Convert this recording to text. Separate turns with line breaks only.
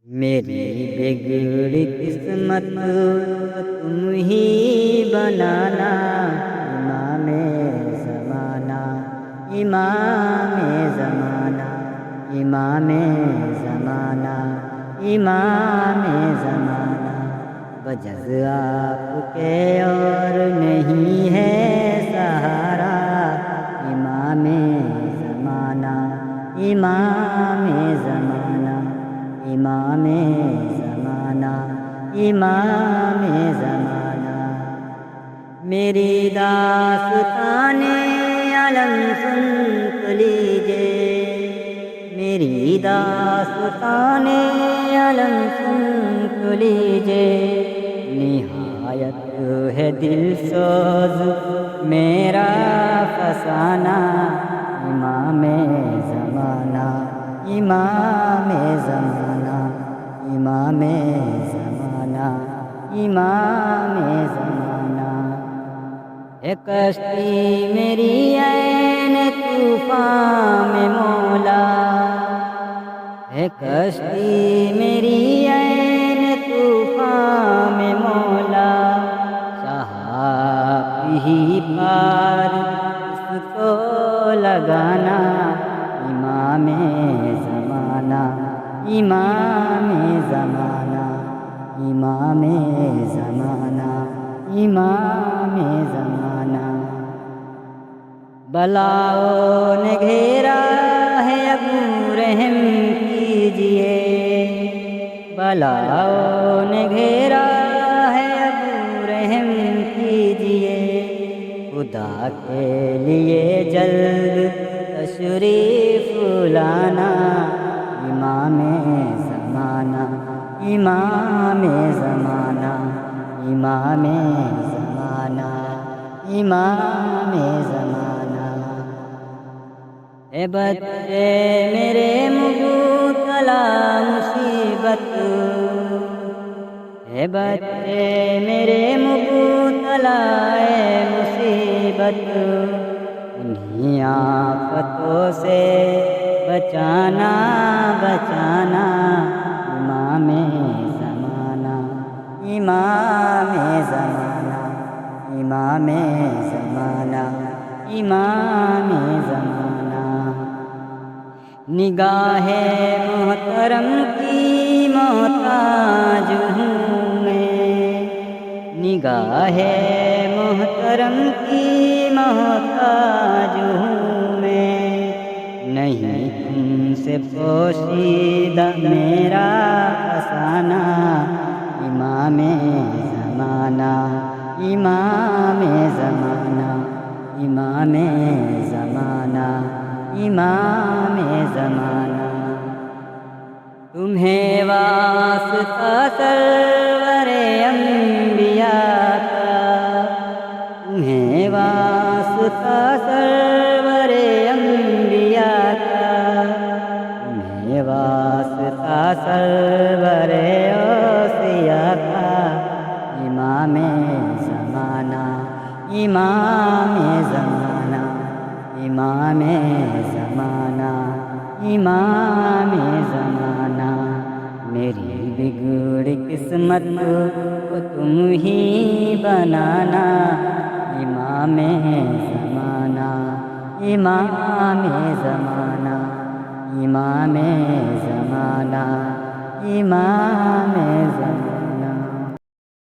میری بگڑی قسمت کو تم ہی بنانا، امام زمانہ، امام زمانہ، امام زمانہ، امام زمانہ، بجز آپ کے اور نہیں ہے سہارا، امام زمانہ، امام زمانہ، امام زمانہ، امام زمانہ۔ میری داستان عالم سن تو لیجے، میری داستان عالم سن تو لیجے، نہایت ہے دل سوز میرا فسانہ، امام زمانہ، امام زمانہ، امام زمانہ، امام زمانہ۔ ہے کشتی میری عین طوفان میں مولا، ہے کشتی میری عین طوفان میں مولا، چاہا ہی پار اس کو لگانا، امام زمانہ، امام زمانہ، امام زمانہ، امام زمانہ۔ بلاؤں نے گھیرا ہے ابو رحم کیجئے، بلاؤں نے گھیرا ہے ابو رحم کیجئے، خدا کے لیے جلد تشریف لانا، امام زمانہ، امام زمانہ، امام زمانہ، امام زمانہ۔ اے بچے میرے مبتلا مصیبت، اے بچے میرے مبتلا مصیبت، انہیں آفتوں سے بچانا بچانا، امام زمانہ، امام زمانہ، امام زمانہ، امام زمانہ۔ نگاہ محترم کی محتاج ہوں میں، نگاہ محترم کی محتاج ہوں میں، نہیں تم سے پوشیدہ میرا فسانہ، امام زمانہ، امام زمانہ، امام زمانہ، امام زمانہ۔ تمہیں واسطہ سرور انبیاء کا، تمہیں واسطہ سرور انبیاء کا، تمہیں واسطہ سرور اوصیاء کا، امام زمانہ، امام زمانہ، امام زمانہ، امام زمانہ۔ میری بگڑی قسمت کو تم ہی بنانا، امام زمانہ، امام زمانہ، امام زمانہ، امام